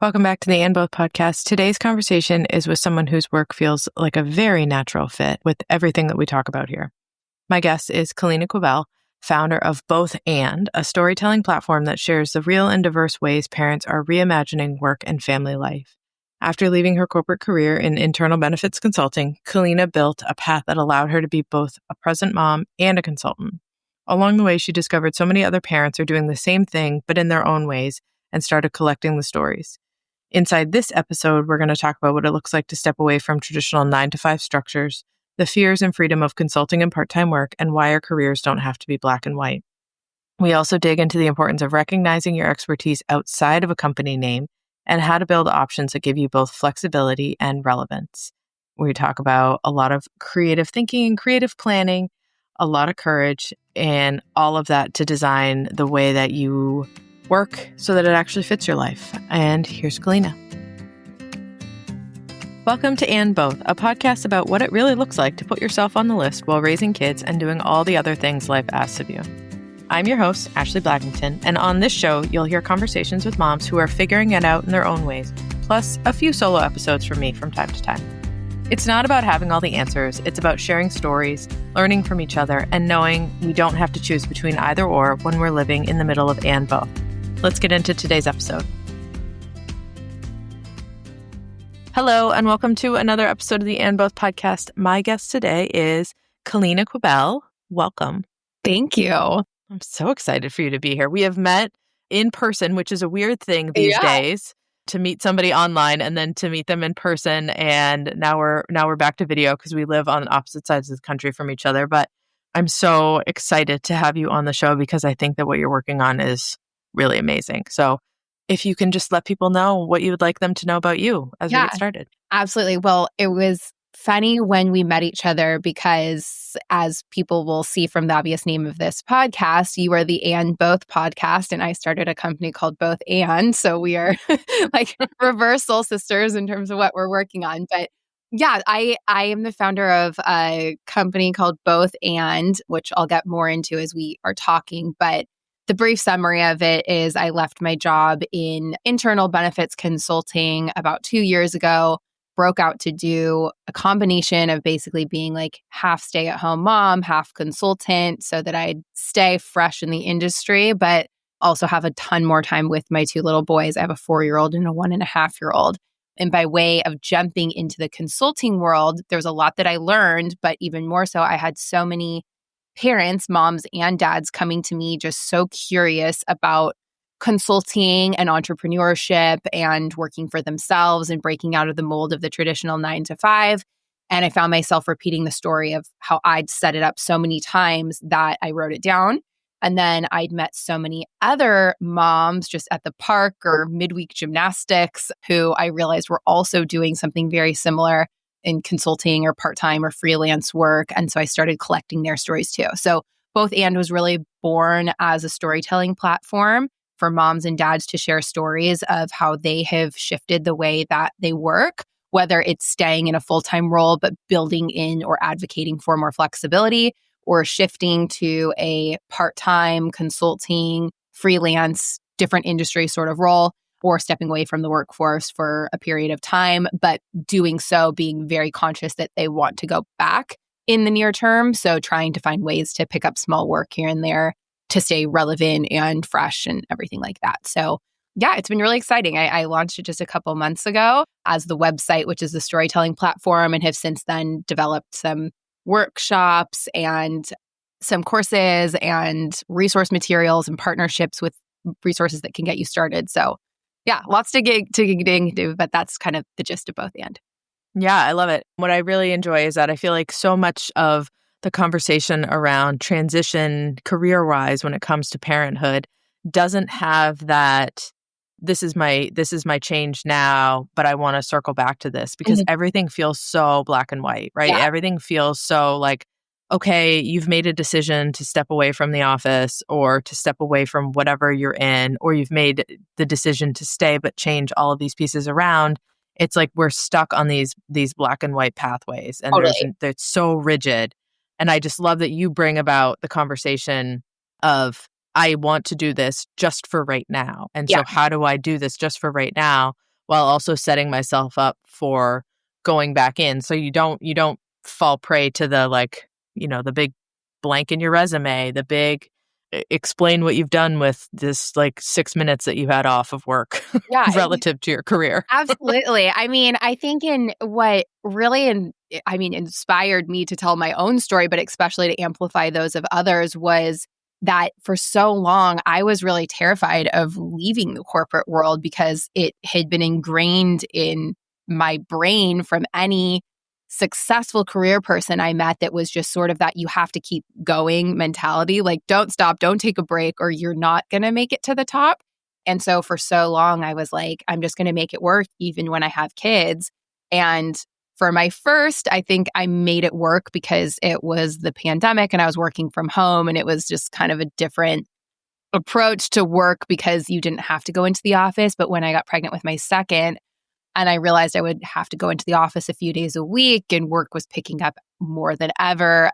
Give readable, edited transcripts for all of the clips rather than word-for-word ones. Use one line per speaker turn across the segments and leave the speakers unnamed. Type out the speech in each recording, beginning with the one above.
Welcome back to the And Both podcast. Today's conversation is with someone whose work feels like a very natural fit with everything that we talk about here. My guest is Kaleana Quibbell, founder of Both And, a storytelling platform that shares the real and diverse ways parents are reimagining work and family life. After leaving her corporate career in internal benefits consulting, Kaleana built a path that allowed her to be both a present mom and a consultant. Along the way, she discovered so many other parents are doing the same thing, but in their own ways, and started collecting the stories. Inside this episode, we're going to talk about what it looks like to step away from traditional 9-to-5 structures, the fears and freedom of consulting and part-time work, and why our careers don't have to be black and white. We also dig into the importance of recognizing your expertise outside of a company name and how to build options that give you both flexibility and relevance. We talk about a lot of creative thinking and creative planning, a lot of courage, and all of that to design the way that you work so that it actually fits your life. And here's Kaleana. Welcome to And Both, a podcast about what it really looks like to put yourself on the list while raising kids and doing all the other things life asks of you. I'm your host, Ashley Blackington, and on this show, you'll hear conversations with moms who are figuring it out in their own ways, plus a few solo episodes from me from time to time. It's not about having all the answers, it's about sharing stories, learning from each other, and knowing we don't have to choose between either or when we're living in the middle of And Both. Let's get into today's episode. Hello, and welcome to another episode of the And Both podcast. My guest today is Kaleana Quibbell. Welcome.
Thank you.
I'm so excited for you to be here. We have met in person, which is a weird thing these days, to meet somebody online and then to meet them in person. And now we're back to video because we live on opposite sides of the country from each other. But I'm so excited to have you on the show because I think that what you're working on is really amazing. So if you can just let people know what you would like them to know about you as we get started.
Absolutely. Well, it was funny when we met each other because, as people will see from the obvious name of this podcast, you are the And Both podcast, and I started a company called Both And. So we are like reverse soul sisters in terms of what we're working on. But yeah, I am the founder of a company called Both And, which I'll get more into as we are talking. But the brief summary of it is I left my job in internal benefits consulting about 2 years ago, broke out to do a combination of basically being like half stay-at-home mom, half consultant, so that I'd stay fresh in the industry, but also have a ton more time with my 2 little boys. I have a 4-year-old and a 1.5-year-old. And by way of jumping into the consulting world, there was a lot that I learned, but even more so, I had so many parents, moms and dads, coming to me just so curious about consulting and entrepreneurship and working for themselves and breaking out of the mold of the traditional 9-to-5. And I found myself repeating the story of how I'd set it up so many times that I wrote it down. And then I'd met so many other moms just at the park or midweek gymnastics who I realized were also doing something very similar in consulting or part-time or freelance work. And so I started collecting their stories too. So Both And was really born as a storytelling platform for moms and dads to share stories of how they have shifted the way that they work, whether it's staying in a full-time role, but building in or advocating for more flexibility, or shifting to a part-time consulting, freelance, different industry sort of role, or stepping away from the workforce for a period of time, but doing so being very conscious that they want to go back in the near term. So trying to find ways to pick up small work here and there to stay relevant and fresh and everything like that. So yeah, it's been really exciting. I launched it just a couple months ago as the website, which is the storytelling platform, and have since then developed some workshops and some courses and resource materials and partnerships with resources that can get you started. So yeah, lots to get into, but that's kind of the gist of Both And.
Yeah, I love it. What I really enjoy is that I feel like so much of the conversation around transition career-wise when it comes to parenthood doesn't have that, this is my change now, but I want to circle back to this, because everything feels so black and white, right? Yeah. Everything feels so like, okay, you've made a decision to step away from the office or to step away from whatever you're in, or you've made the decision to stay but change all of these pieces around. It's like we're stuck on these black and white pathways, and they're so rigid. And I just love that you bring about the conversation of, I want to do this just for right now. And so how do I do this just for right now while also setting myself up for going back in. So you don't fall prey to the the big blank in your resume, the big explain what you've done with this 6 minutes that you had off of work
Yeah,
relative to your career.
absolutely. I mean, I think in what really inspired me to tell my own story, but especially to amplify those of others, was that for so long, I was really terrified of leaving the corporate world because it had been ingrained in my brain from any successful career person I met that was just sort of that you have to keep going mentality, like don't stop, don't take a break, or you're not going to make it to the top. And so for so long, I was like, I'm just going to make it work even when I have kids. And for my first, I think I made it work because it was the pandemic and I was working from home, and it was just kind of a different approach to work because you didn't have to go into the office. But when I got pregnant with my second, and I realized I would have to go into the office a few days a week and work was picking up more than ever,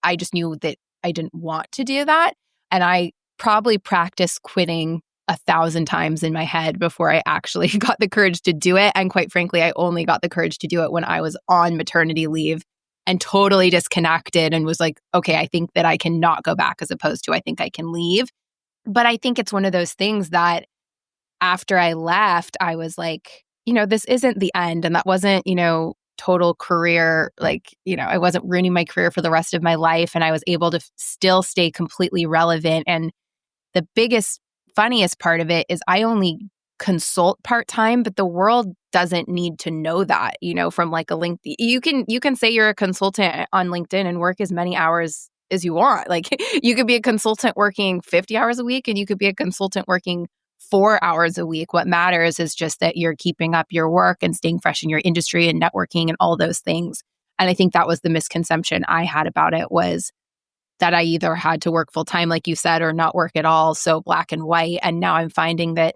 I just knew that I didn't want to do that. And I probably practiced quitting 1,000 times in my head before I actually got the courage to do it. And quite frankly, I only got the courage to do it when I was on maternity leave and totally disconnected and was like, okay, I think that I can not go back, as opposed to I think I can leave. But I think it's one of those things that after I left, I was like, this isn't the end. And that wasn't, total career. I wasn't ruining my career for the rest of my life. And I was able to still stay completely relevant. And the biggest, funniest part of it is I only consult part-time, but the world doesn't need to know that, from like a LinkedIn. You can say you're a consultant on LinkedIn and work as many hours as you want. Like you could be a consultant working 50 hours a week and you could be a consultant working 4 hours a week. What matters is just that you're keeping up your work and staying fresh in your industry and networking and all those things. And I think that was the misconception I had about it, was that I either had to work full time, like you said, or not work at all. So black and white. And now I'm finding that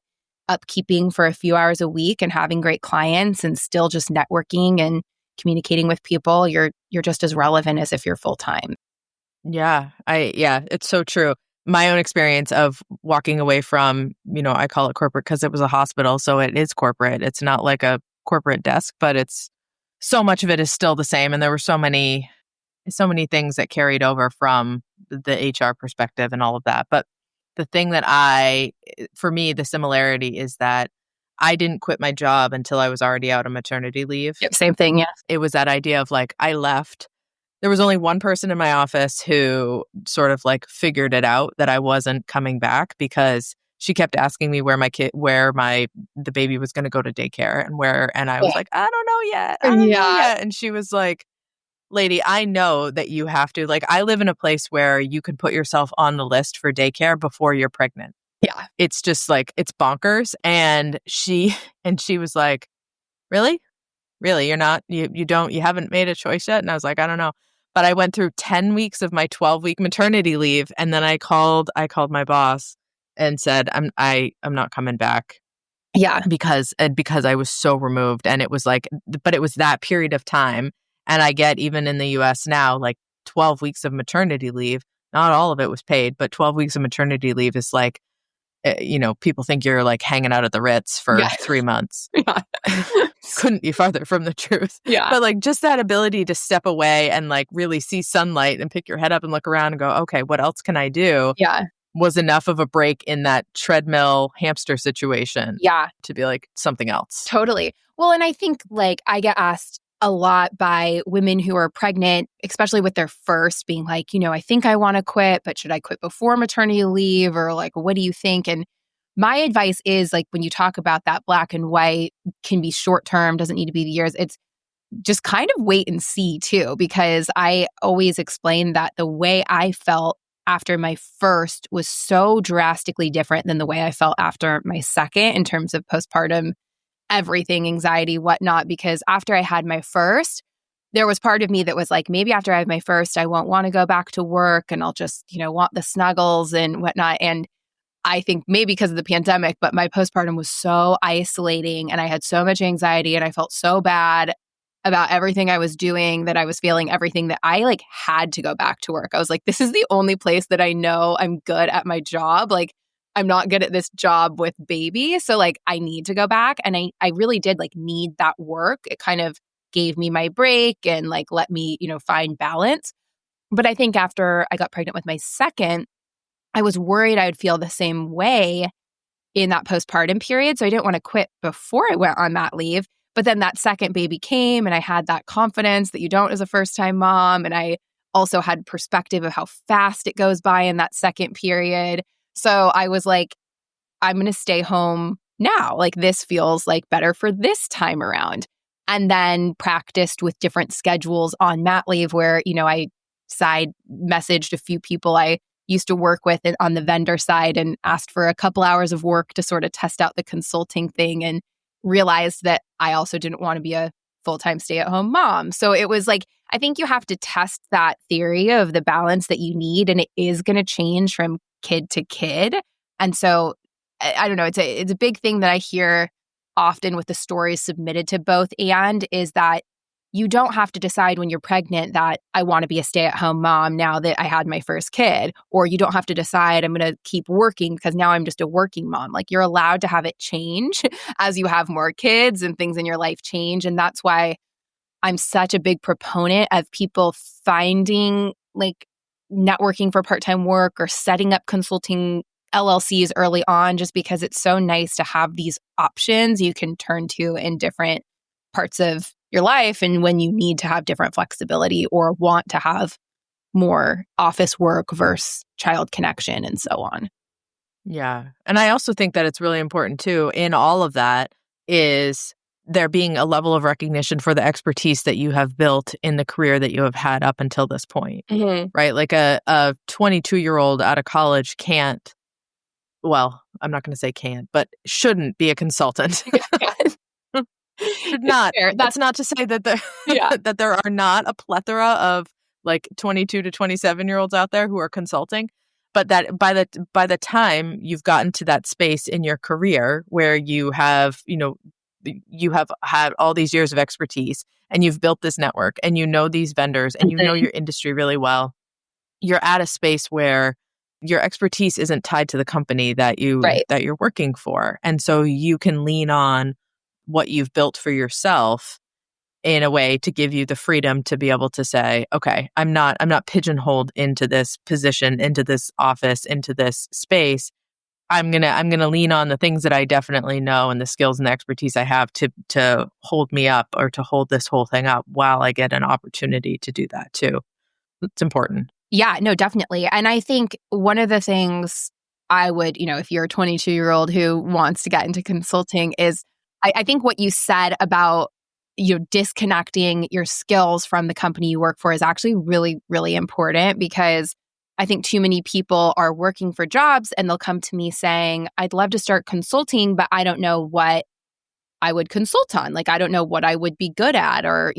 upkeeping for a few hours a week and having great clients and still just networking and communicating with people, you're just as relevant as if you're full time.
Yeah, it's so true. My own experience of walking away from, I call it corporate because it was a hospital. So it is corporate. It's not like a corporate desk, but it's so much of it is still the same. And there were so many things that carried over from the HR perspective and all of that. But the thing that for me, the similarity is that I didn't quit my job until I was already out on maternity leave.
Yep, same thing. Yeah.
It was that idea of I left. There was only one person in my office who sort of figured it out that I wasn't coming back, because she kept asking me where the baby was going to go to daycare and I was like, I don't know yet. I don't know yet. And she was like, lady, I know that you have to, I live in a place where you could put yourself on the list for daycare before you're pregnant.
Yeah.
It's just it's bonkers. And she was like, really? You're not, you haven't made a choice yet? And I was like, I don't know. But I went through 10 weeks of my 12-week maternity leave. And then I called my boss and said, I'm not coming back.
Yeah.
Because I was so removed. And it was but it was that period of time. And I get, even in the US now, 12 weeks of maternity leave, not all of it was paid, but 12 weeks of maternity leave is people think you're hanging out at the Ritz for 3 months.
Yeah.
Couldn't be farther from the truth.
Yeah.
But just that ability to step away and really see sunlight and pick your head up and look around and go, okay, what else can I do?
Yeah.
Was enough of a break in that treadmill hamster situation.
Yeah.
To be something else.
Totally. Well, and I think I get asked a lot by women who are pregnant, especially with their first, being I think I want to quit, but should I quit before maternity leave? Or what do you think? And my advice is when you talk about that black and white, can be short term, doesn't need to be the years. It's just kind of wait and see too, because I always explain that the way I felt after my first was so drastically different than the way I felt after my second in terms of postpartum everything, anxiety, whatnot, because after I had my first, there was part of me that was maybe after I have my first, I won't want to go back to work and I'll just, want the snuggles and whatnot. And I think maybe because of the pandemic, but my postpartum was so isolating and I had so much anxiety and I felt so bad about everything I was doing that I was feeling everything that I had to go back to work. I was like, this is the only place that I know I'm good at my job. I'm not good at this job with baby. So like I need to go back. And I really did like need that work. It kind of gave me my break and like let me, find balance. But I think after I got pregnant with my second, I was worried I would feel the same way in that postpartum period. So I didn't want to quit before I went on mat leave. But then that second baby came and I had that confidence that you don't as a first-time mom. And I also had perspective of how fast it goes by in that second period. So I was like, I'm going to stay home now. Like this feels like better for this time around. And then practiced with different schedules on mat leave where, I side messaged a few people I used to work with on the vendor side and asked for a couple hours of work to sort of test out the consulting thing and realized that I also didn't want to be a full-time stay-at-home mom. So it was like, I think you have to test that theory of the balance that you need, and it is going to change from kid to kid. And so I don't know, it's a big thing that I hear often with the stories submitted to both and is that you don't have to decide when you're pregnant that I want to be a stay-at-home mom now that I had my first kid, or you don't have to decide I'm going to keep working because now I'm just a working mom. Like you're allowed to have it change as you have more kids and things in your life change. And that's why I'm such a big proponent of people finding like networking for part-time work or setting up consulting LLCs early on, just because it's so nice to have these options you can turn to in different parts of your life and when you need to have different flexibility or want to have more office work versus child connection and so on.
Yeah. And I also think that it's really important too in all of that is there being a level of recognition for the expertise that you have built in the career that you have had up until this point, right? Like a 22-year-old out of college can't, well, I'm not going to say can't, but shouldn't be a consultant. Should not. That's not to say that that there are not a plethora of like 22 to 27-year-olds out there who are consulting, but that by the time you've gotten to that space in your career where you have, you have had all these years of expertise and you've built this network and you know these vendors and you know your industry really well, you're at a space where your expertise isn't tied to the company that you're working for. And so you can lean on what you've built for yourself in a way to give you the freedom to be able to say, okay, I'm not pigeonholed into this position, into this office, into this space. I'm going to lean on the things that I definitely know and the skills and the expertise I have to hold me up or to hold this whole thing up while I get an opportunity to do that too. It's important.
Yeah, no, definitely. And I think one of the things I would, if you're a 22-year-old who wants to get into consulting is I think what you said about disconnecting your skills from the company you work for is actually really, really important, because I think too many people are working for jobs and they'll come to me saying, I'd love to start consulting, but I don't know what I would consult on. Like, I don't know what I would be good at, or,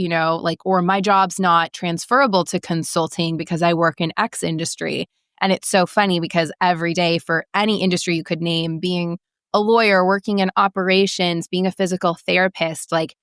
or my job's not transferable to consulting because I work in X industry. And it's so funny because every day for any industry you could name, being a lawyer, working in operations, being a physical therapist, like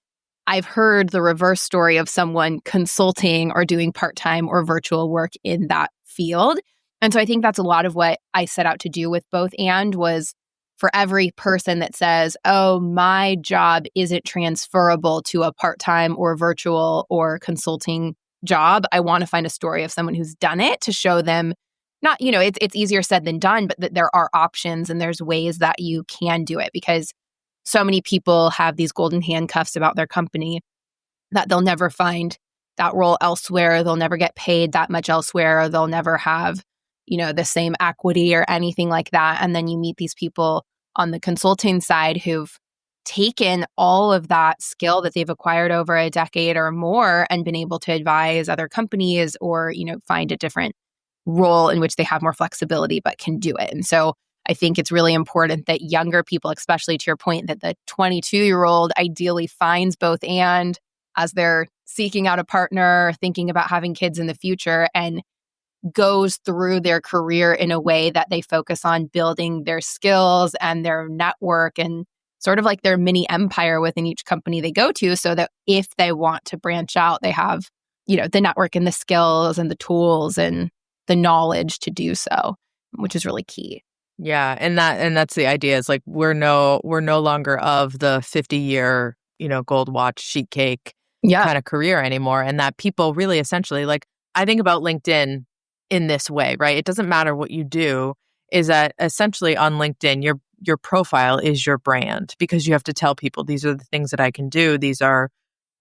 I've heard the reverse story of someone consulting or doing part-time or virtual work in that field. And so I think that's a lot of what I set out to do with both and was for every person that says, oh, my job isn't transferable to a part-time or virtual or consulting job, I want to find a story of someone who's done it to show them not, it's easier said than done, but that there are options and there's ways that you can do it, because so many people have these golden handcuffs about their company that they'll never find that role elsewhere. They'll never get paid that much elsewhere, or they'll never have, the same equity or anything like that. And then you meet these people on the consulting side who've taken all of that skill that they've acquired over a decade or more and been able to advise other companies or, find a different role in which they have more flexibility but can do it. And so I think it's really important that younger people, especially to your point, that the 22-year-old ideally finds both and as they're seeking out a partner, thinking about having kids in the future, and goes through their career in a way that they focus on building their skills and their network and sort of like their mini empire within each company they go to, so that if they want to branch out, they have, the network and the skills and the tools and the knowledge to do so, which is really key.
Yeah. And that's the idea. Is like we're no longer of the 50-year, gold watch, sheet cake
Yeah.
kind of career anymore. And that people really essentially like I think about LinkedIn in this way, right? It doesn't matter what you do, is that essentially on LinkedIn, your profile is your brand because you have to tell people these are the things that I can do. These are,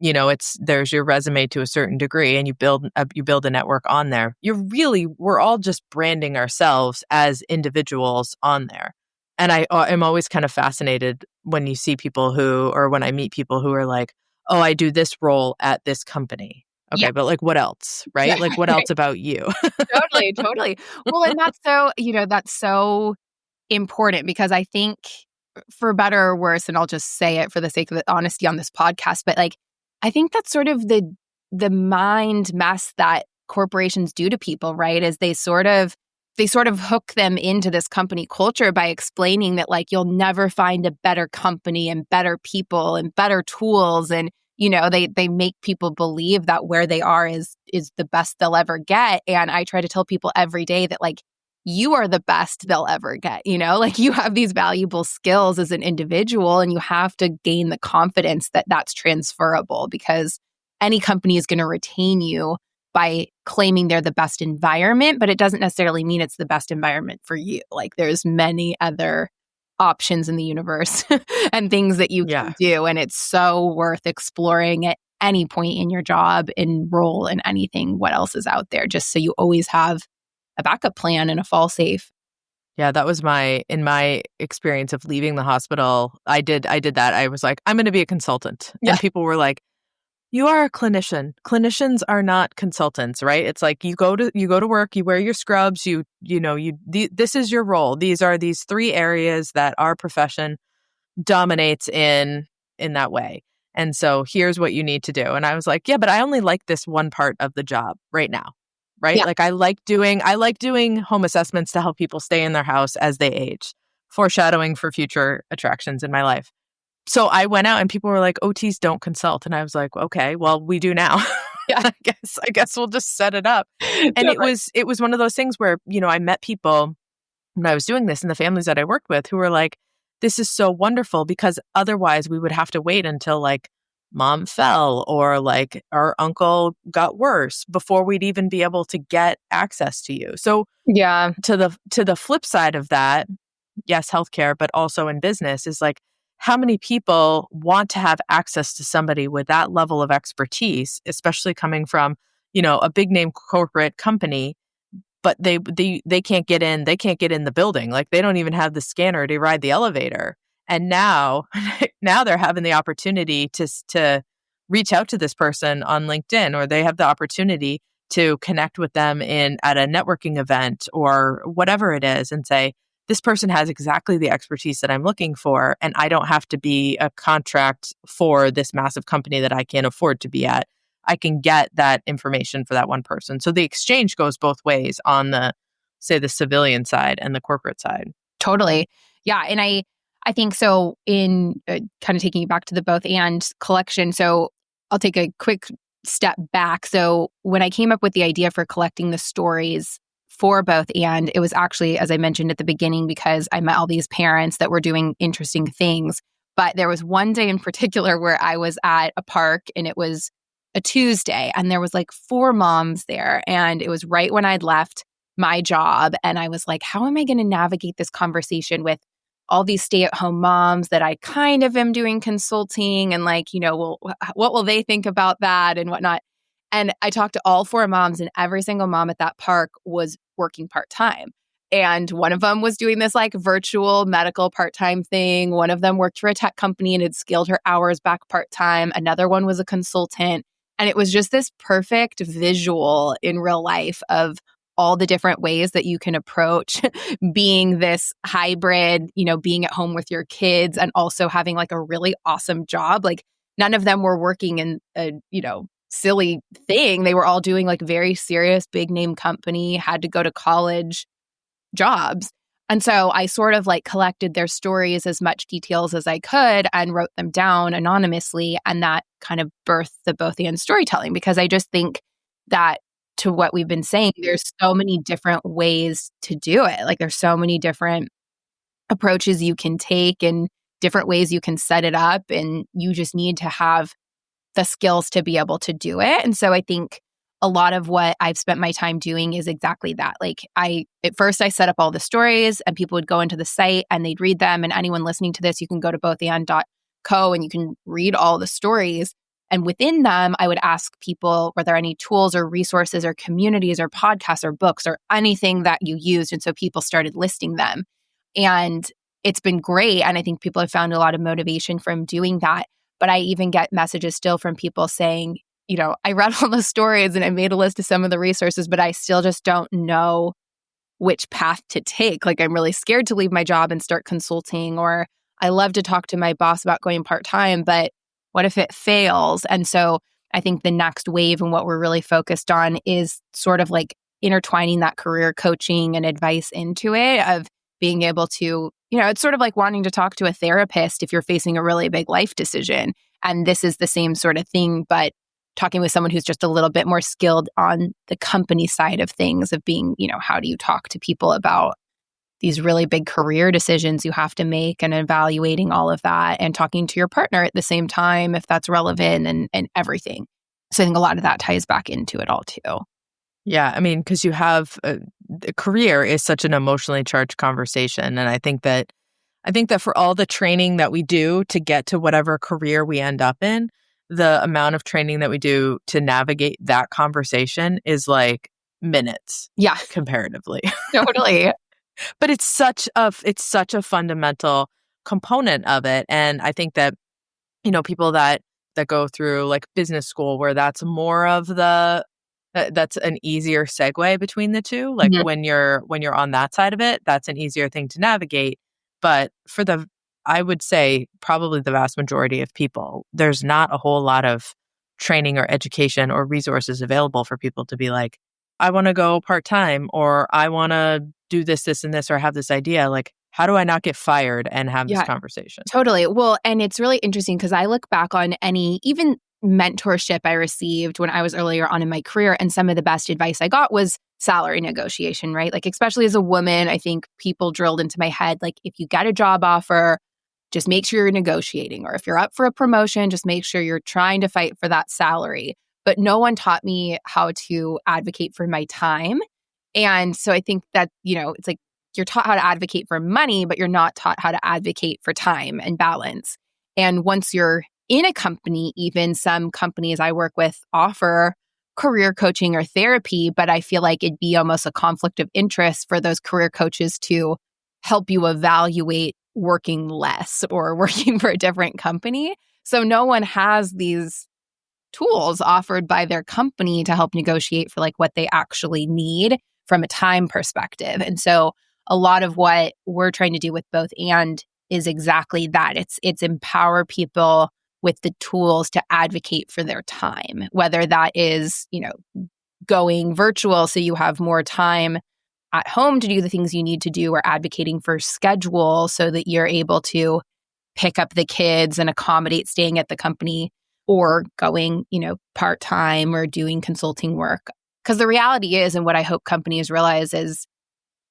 there's your resume to a certain degree, and you build a network on there. We're all just branding ourselves as individuals on there. And I am always kind of fascinated when you see people when I meet people who are like, oh, I do this role at this company.
Yeah.
Okay, but like what else, right? Like what else about you?
Totally, totally. Well, and that's so important because I think for better or worse, and I'll just say it for the sake of the honesty on this podcast, but like I think that's sort of the mind mess that corporations do to people, right? Is they sort of hook them into this company culture by explaining that like you'll never find a better company and better people and better tools, and they make people believe that where they are is the best they'll ever get. And I try to tell people every day that like you are the best they'll ever get, like you have these valuable skills as an individual, and you have to gain the confidence that that's transferable, because any company is going to retain you by claiming they're the best environment, but it doesn't necessarily mean it's the best environment for you. Like there's many other options in the universe and things that you can do. And it's so worth exploring at any point in your job and role and anything, what else is out there, just so you always have a backup plan and a fall safe.
Yeah, that was in my experience of leaving the hospital. I did that. I was like, I'm going to be a consultant.
Yeah.
And people were like, you are a clinician. Clinicians are not consultants, right? It's like you go to work, you wear your scrubs, this is your role. These are these 3 areas that our profession dominates in that way. And so here's what you need to do. And I was like, yeah, but I only like this one part of the job right now. Right?
Yeah.
Like I like doing home assessments to help people stay in their house as they age, foreshadowing for future attractions in my life. So I went out and people were like, OTs don't consult. And I was like, okay, well, we do now.
Yeah.
I guess we'll just set it up. And it was one of those things where, I met people when I was doing this in the families that I worked with who were like, this is so wonderful, because otherwise we would have to wait until like mom fell or like our uncle got worse before we'd even be able to get access to you. So
yeah,
to the flip side of that, yes, healthcare, but also in business is like, how many people want to have access to somebody with that level of expertise, especially coming from, a big name corporate company, but they can't get in, the building. Like they don't even have the scanner to ride the elevator. And now they're having the opportunity to reach out to this person on LinkedIn, or they have the opportunity to connect with them at a networking event or whatever it is, and say, this person has exactly the expertise that I'm looking for, and I don't have to be a contract for this massive company that I can't afford to be at. I can get that information for that one person. So the exchange goes both ways on the civilian side and the corporate side.
Totally. Yeah. And I think so in kind of taking you back to the both and collection. So I'll take a quick step back. So when I came up with the idea for collecting the stories for both and, it was actually, as I mentioned at the beginning, because I met all these parents that were doing interesting things. But there was one day in particular where I was at a park, and it was a Tuesday, and there was like 4 moms there. And it was right when I'd left my job. And I was like, how am I going to navigate this conversation with all these stay-at-home moms that I kind of am doing consulting, and like, well, what will they think about that and whatnot? And I talked to all 4 moms, and every single mom at that park was working part-time. And one of them was doing this like virtual medical part-time thing. One of them worked for a tech company and had scaled her hours back part-time. Another one was a consultant. And it was just this perfect visual in real life of all the different ways that you can approach being this hybrid, being at home with your kids and also having like a really awesome job. Like none of them were working in a, silly thing. They were all doing like very serious big name company, had to go to college jobs. And so I sort of like collected their stories, as much details as I could, and wrote them down anonymously. And that kind of birthed the both and storytelling, because I just think that, to what we've been saying, there's so many different ways to do it. Like there's so many different approaches you can take and different ways you can set it up. And you just need to have the skills to be able to do it. And so I think a lot of what I've spent my time doing is exactly that. Like at first I set up all the stories and people would go into the site and they'd read them. And anyone listening to this, you can go to bothand.co and you can read all the stories. And within them, I would ask people, were there any tools or resources or communities or podcasts or books or anything that you used? And so people started listing them. And it's been great. And I think people have found a lot of motivation from doing that. But I even get messages still from people saying, I read all the stories and I made a list of some of the resources, but I still just don't know which path to take. Like, I'm really scared to leave my job and start consulting, or I love to talk to my boss about going part-time, but what if it fails? And so I think the next wave and what we're really focused on is sort of like intertwining that career coaching and advice into it, of being able to, it's sort of like wanting to talk to a therapist if you're facing a really big life decision. And this is the same sort of thing, but talking with someone who's just a little bit more skilled on the company side of things, of being, how do you talk to people about these really big career decisions you have to make, and evaluating all of that, and talking to your partner at the same time if that's relevant, and everything. So I think a lot of that ties back into it all too.
Yeah, I mean, because you have the career is such an emotionally charged conversation, and I think that for all the training that we do to get to whatever career we end up in, the amount of training that we do to navigate that conversation is like minutes.
Yeah,
comparatively.
Totally.
But it's such a fundamental component of it, and I think that people that go through like business school, where that's more of that's an easier segue between the two. Like when you're on that side of it, that's an easier thing to navigate. But for I would say probably the vast majority of people, there's not a whole lot of training or education or resources available for people to be like, I want to go part-time, or I want to do this, and this, or have this idea. Like, how do I not get fired and have this conversation?
Totally. Well, and it's really interesting because I look back on any even mentorship I received when I was earlier on in my career, and some of the best advice I got was salary negotiation, right? Like, especially as a woman, I think people drilled into my head, like, if you get a job offer, just make sure you're negotiating. Or if you're up for a promotion, just make sure you're trying to fight for that salary. But no one taught me how to advocate for my time. And so I think that, it's like you're taught how to advocate for money, but you're not taught how to advocate for time and balance. And once you're in a company, even some companies I work with offer career coaching or therapy, but I feel like it'd be almost a conflict of interest for those career coaches to help you evaluate working less or working for a different company. So no one has these tools offered by their company to help negotiate for like what they actually need from a time perspective. And so a lot of what we're trying to do with Both And is exactly that. It's empower people with the tools to advocate for their time, whether that is, going virtual so you have more time at home to do the things you need to do, or advocating for schedule so that you're able to pick up the kids and accommodate staying at the company, or going, part-time or doing consulting work. Because the reality is, and what I hope companies realize is,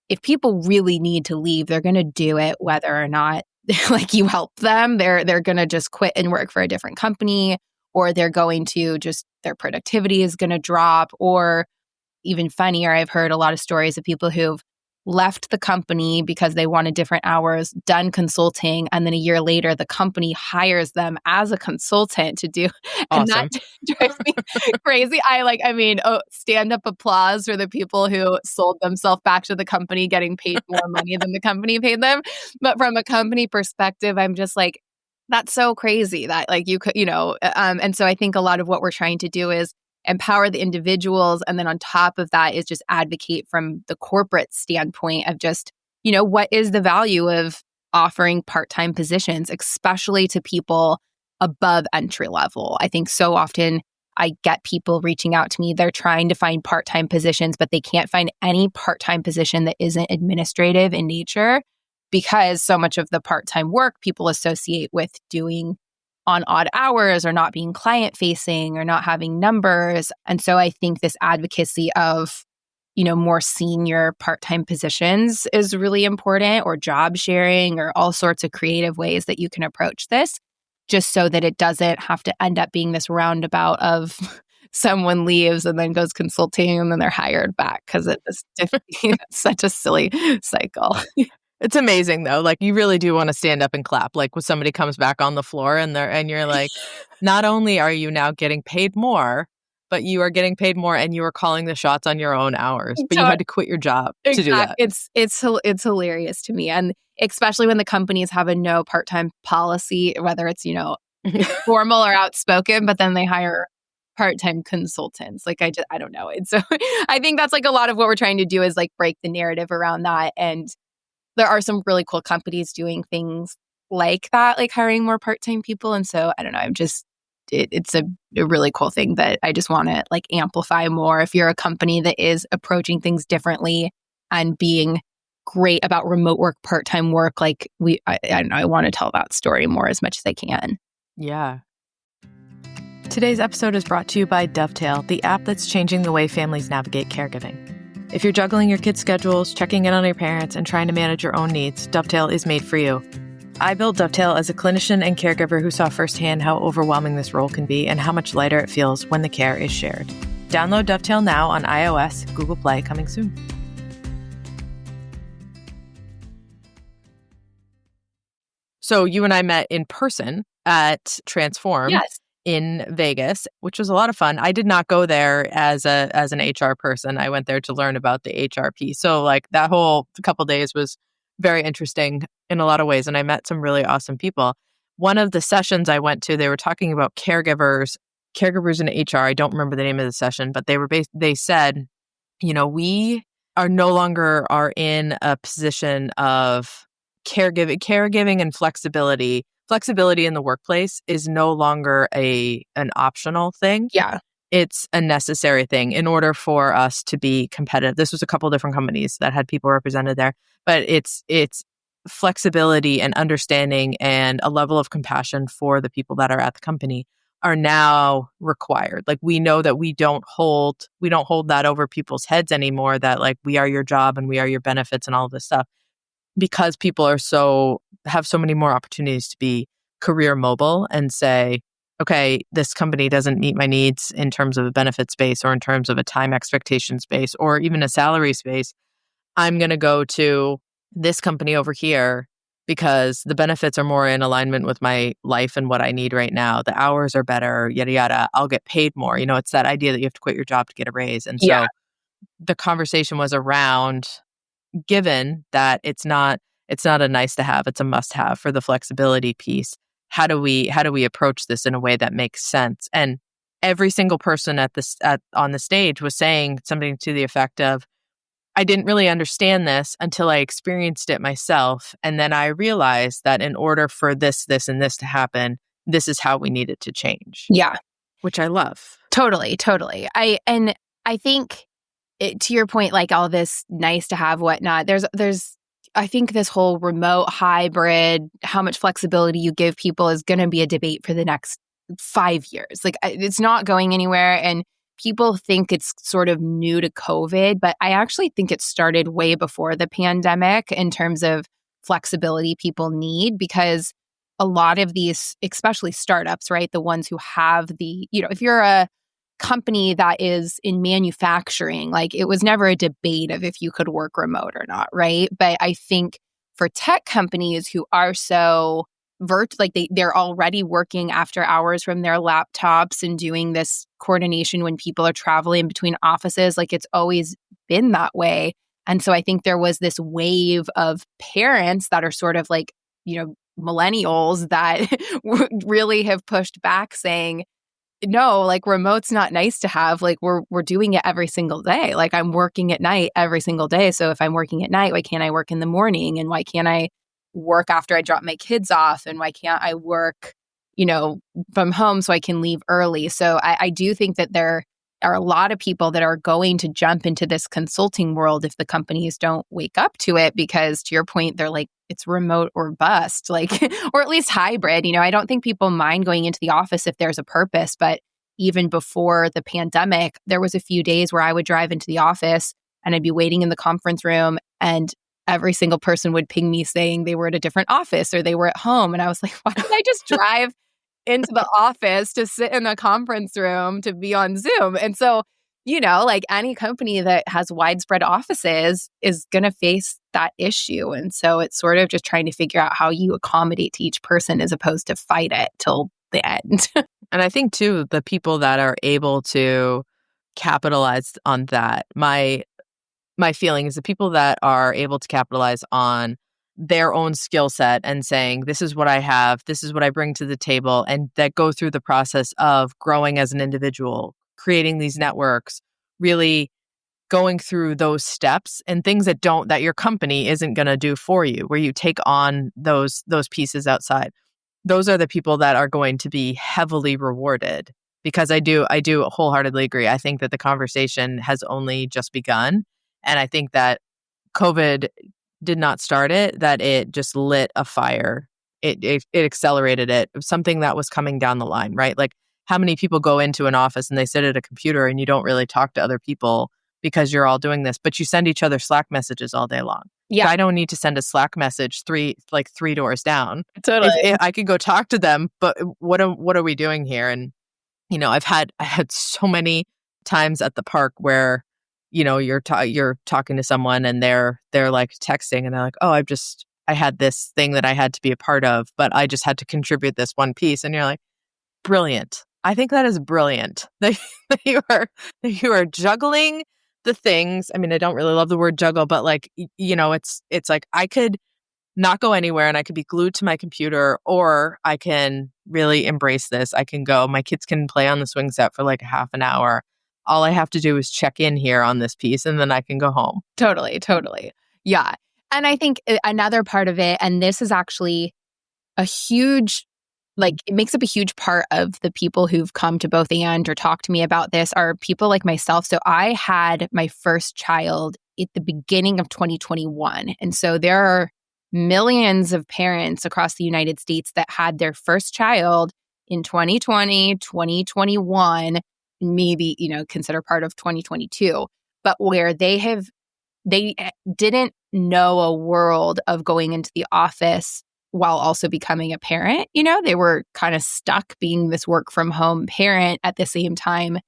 if people really need to leave, they're going to do it whether or not like you help them. They're going to just quit and work for a different company, or they're going to just, their productivity is going to drop. Or even funnier, I've heard a lot of stories of people who've left the company because they wanted different hours, done consulting, and then a year later, the company hires them as a consultant to do. And
Awesome.
that drives me crazy. Stand up applause for the people who sold themselves back to the company, getting paid more money than the company paid them. But from a company perspective, I'm just like, that's so crazy that like you could, and so I think a lot of what we're trying to do is empower the individuals. And then on top of that is just advocate from the corporate standpoint of just, what is the value of offering part-time positions, especially to people above entry level. I think so often I get people reaching out to me, they're trying to find part-time positions, but they can't find any part-time position that isn't administrative in nature, because so much of the part-time work people associate with doing on odd hours, or not being client facing, or not having numbers. And so I think this advocacy of more senior part-time positions is really important, or job sharing, or all sorts of creative ways that you can approach this, just so that it doesn't have to end up being this roundabout of someone leaves and then goes consulting and then they're hired back, because it's such a silly cycle.
It's amazing though. Like, you really do want to stand up and clap. Like when somebody comes back on the floor and you're like, not only are you now getting paid more, but you are getting paid more and you are calling the shots on your own hours. But you had to quit your job to do that.
It's hilarious to me. And especially when the companies have a no part-time policy, whether it's, formal or outspoken, but then they hire part-time consultants. Like, I don't know. And so I think that's like a lot of what we're trying to do is like break the narrative around that. And there are some really cool companies doing things like that, like hiring more part-time people. And so I don't know, it's a really cool thing that I just want to like amplify more. If you're a company that is approaching things differently and being great about remote work, part-time work, like I don't know, I want to tell that story more as much as I can.
Yeah. Today's episode is brought to you by Dovetail, the app that's changing the way families navigate caregiving. If you're juggling your kids' schedules, checking in on your parents, and trying to manage your own needs, Dovetail is made for you. I built Dovetail as a clinician and caregiver who saw firsthand how overwhelming this role can be and how much lighter it feels when the care is shared. Download Dovetail now on iOS, Google Play, coming soon. So you and I met in person at Transform.
Yes.
In Vegas, which was a lot of fun. I did not go there as an HR person. I went there to learn about the HR piece. So like that whole couple days was very interesting in a lot of ways. And I met some really awesome people. One of the sessions I went to, they were talking about caregivers in HR. I don't remember the name of the session, but they said, we are no longer in a position of caregiving and flexibility. Flexibility in the workplace is no longer an optional thing.
Yeah.
It's a necessary thing in order for us to be competitive. This was a couple of different companies that had people represented there, but it's flexibility and understanding and a level of compassion for the people that are at the company are now required. Like, we know that we don't hold that over people's heads anymore, that like we are your job and we are your benefits and all of this stuff, because people have so many more opportunities to be career mobile and say, okay, this company doesn't meet my needs in terms of a benefit space or in terms of a time expectation space or even a salary space. I'm going to go to this company over here because the benefits are more in alignment with my life and what I need right now. The hours are better, yada, yada. I'll get paid more. It's that idea that you have to quit your job to get a raise. And so the conversation was around, given that it's not a nice to have, it's a must have for the flexibility piece. How do we approach this in a way that makes sense? And every single person on the stage was saying something to the effect of, I didn't really understand this until I experienced it myself. And then I realized that in order for this, and this to happen, this is how we need it to change.
Yeah.
Which I love.
Totally. I think to your point, like all this nice to have, whatnot, there's I think this whole remote hybrid, how much flexibility you give people is going to be a debate for the next 5 years. Like, it's not going anywhere. And people think it's sort of new to COVID, but I actually think it started way before the pandemic in terms of flexibility people need, because a lot of these, especially startups, right? The ones who have if you're a company that is in manufacturing, like, it was never a debate of if you could work remote or not, right? But I think for tech companies who are so they're already working after hours from their laptops and doing this coordination when people are traveling between offices, like, it's always been that way. And so I think there was this wave of parents that are sort of like, millennials that really have pushed back saying, no, like, remote's not nice to have. Like, we're doing it every single day. Like, I'm working at night every single day. So if I'm working at night, why can't I work in the morning? And why can't I work after I drop my kids off? And why can't I work, from home so I can leave early? So I do think that there are a lot of people that are going to jump into this consulting world if the companies don't wake up to it, because to your point, they're like, it's remote or bust, like, or at least hybrid. I don't think people mind going into the office if there's a purpose, but even before the pandemic, there was a few days where I would drive into the office and I'd be waiting in the conference room, and every single person would ping me saying they were at a different office or they were at home. And I was like, why don't I just drive into the office to sit in a conference room to be on Zoom? And so, like any company that has widespread offices is going to face that issue. And so it's sort of just trying to figure out how you accommodate to each person as opposed to fight it till the end.
And I think too, the people that are able to capitalize on that, my feeling is the people that are able to capitalize on their own skill set and saying, this is what I have, this is what I bring to the table, and that go through the process of growing as an individual, creating these networks, really going through those steps and things that your company isn't going to do for you, where you take on those pieces outside. Those are the people that are going to be heavily rewarded, because I do wholeheartedly agree. I think that the conversation has only just begun. And I think that COVID did not start it, that it just lit a fire. It accelerated it. It was something that was coming down the line, right? Like, how many people go into an office and they sit at a computer and you don't really talk to other people because you're all doing this, but you send each other Slack messages all day long.
Yeah.
So I don't need to send a Slack message three doors down.
Totally.
If I could go talk to them, but what are we doing here? And, I had so many times at the park where, you're talking to someone and they're like texting and they're like, oh, I had this thing that I had to be a part of, but I just had to contribute this one piece. And you're like, brilliant. I think that is brilliant that you are juggling the things. I mean, I don't really love the word juggle, but like, it's like I could not go anywhere and I could be glued to my computer, or I can really embrace this. I can go, my kids can play on the swing set for like a half an hour. All I have to do is check in here on this piece and then I can go home.
Totally. Yeah. And I think another part of it, and this is actually a huge, it makes up a huge part of the people who've come to Both And or talk to me about this, are people like myself. So I had my first child at the beginning of 2021. And so there are millions of parents across the United States that had their first child in 2020, 2021, maybe, consider part of 2022, but where they didn't know a world of going into the office while also becoming a parent. They were kind of stuck being this work from home parent at the same time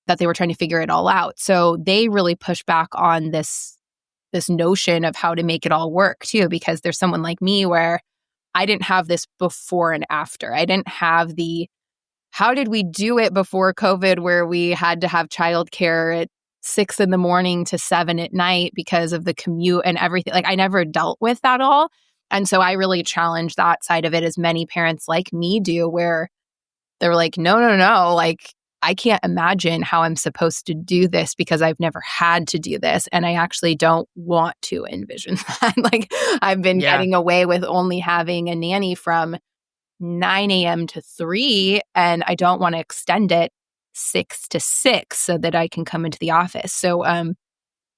that they were trying to figure it all out. So they really push back on this notion of how to make it all work too, because there's someone like me where I didn't have this before and after. I didn't have how did we do it before COVID, where we had to have childcare at 6 a.m. to 7 p.m. because of the commute and everything. Like, I never dealt with that all. And so I really challenge that side of it, as many parents like me do, where they're like, no, like, I can't imagine how I'm supposed to do this because I've never had to do this. And I actually don't want to envision that. Like, I've been getting away with only having a nanny from 9 a.m. to 3, and I don't want to extend it 6 to 6 so that I can come into the office. So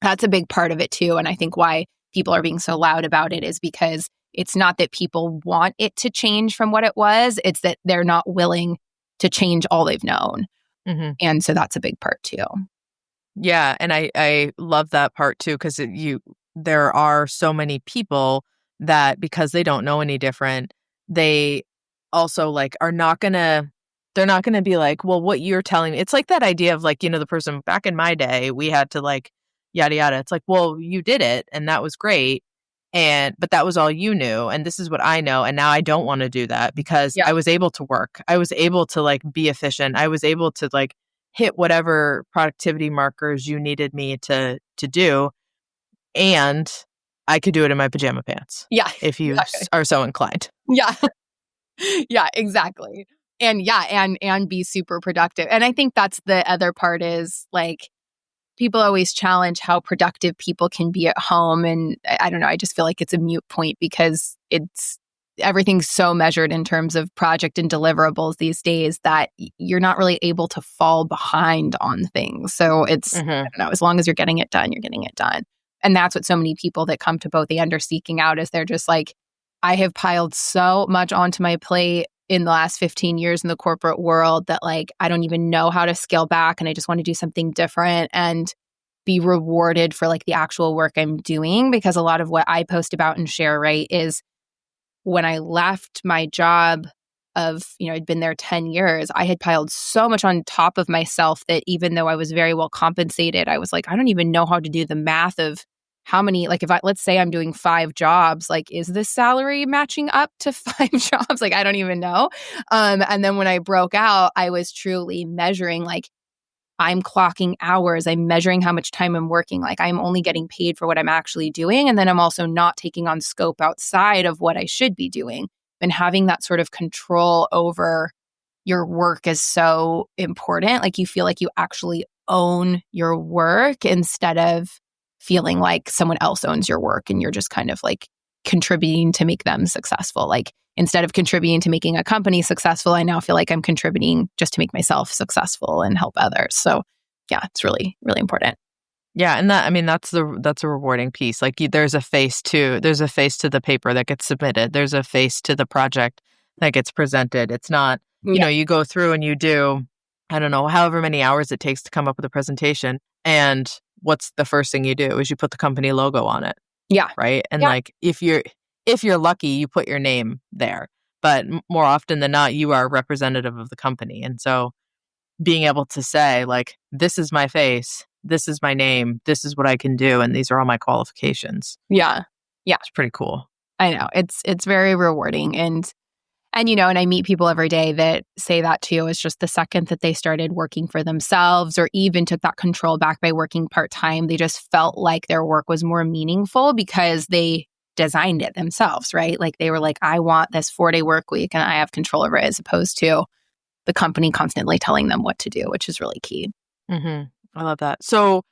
that's a big part of it too. And I think why people are being so loud about it is because it's not that people want it to change from what it was. It's that they're not willing to change all they've known. Mm-hmm. And so that's a big part too.
Yeah. And I love that part too, because there are so many people that, because they don't know any different, they also they're not going to be like, well, what you're telling me. It's like that idea of the person back in my day, we had to yada, yada. It's like, well, you did it and that was great. But that was all you knew. And this is what I know. And now I don't want to do that because I was able to work. I was able to be efficient. I was able to hit whatever productivity markers you needed me to do. And I could do it in my pajama pants.
Yeah.
If you are so inclined.
Yeah. Yeah, exactly. And and be super productive. And I think that's the other part is people always challenge how productive people can be at home. And I don't know, I just feel like it's a moot point because everything's so measured in terms of project and deliverables these days that you're not really able to fall behind on things. So it's, I don't know, as long as you're getting it done, you're getting it done. And that's what so many people that come to Both And are seeking out, is they're just like, I have piled so much onto my plate in the last 15 years in the corporate world that I don't even know how to scale back, and I just want to do something different and be rewarded for like the actual work I'm doing. Because a lot of what I post about and share, right, is when I left my job of, I'd been there 10 years, I had piled so much on top of myself that even though I was very well compensated, I was like, I don't even know how to do the math of how many, like let's say I'm doing 5 jobs, like, is this salary matching up to 5 jobs? Like, I don't even know. And then when I broke out, I was truly measuring, like, I'm clocking hours, I'm measuring how much time I'm working, like I'm only getting paid for what I'm actually doing. And then I'm also not taking on scope outside of what I should be doing. And having that sort of control over your work is so important. Like you feel like you actually own your work instead of feeling like someone else owns your work and you're just kind of like contributing to make them successful. Like instead of contributing to making a company successful, I now feel like I'm contributing just to make myself successful and help others. So yeah, it's really, really important.
Yeah, and that's a rewarding piece. Like there's a face to the paper that gets submitted. There's a face to the project that gets presented. It's not, you go through and you do, I don't know, however many hours it takes to come up with a presentation. And what's the first thing you do is you put the company logo on it.
Yeah.
Right. And like if you're lucky, you put your name there. But more often than not, you are representative of the company. And so being able to say, like, this is my face, this is my name, this is what I can do, and these are all my qualifications.
Yeah. Yeah.
It's pretty cool.
I know. It's very rewarding. And I meet people every day that say that too. It's just the second that they started working for themselves or even took that control back by working part-time, they just felt like their work was more meaningful because they designed it themselves, right? Like they were like, I want this 4-day work week and I have control over it, as opposed to the company constantly telling them what to do, which is really key.
Mm-hmm. I love that. So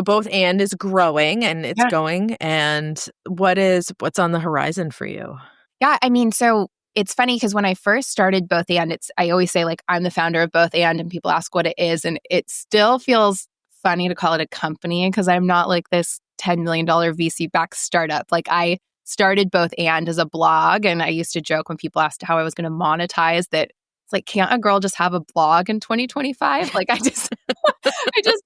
both and is growing and it's going. And what's on the horizon for you?
Yeah, so it's funny because when I first started Both And, I always say like I'm the founder of Both And people ask what it is, and it still feels funny to call it a company because I'm not like this $10 million VC-backed startup. Like I started Both And as a blog, and I used to joke when people asked how I was going to monetize that. It's like, can't a girl just have a blog in 2025? Like I just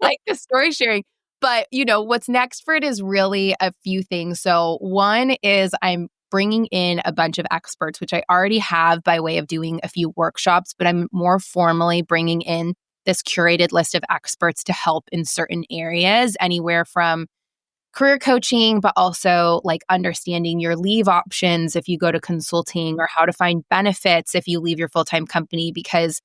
like the story sharing. But what's next for it is really a few things. So one is I'm bringing in a bunch of experts, which I already have by way of doing a few workshops, but I'm more formally bringing in this curated list of experts to help in certain areas, anywhere from career coaching, but also like understanding your leave options if you go to consulting, or how to find benefits if you leave your full-time company. Because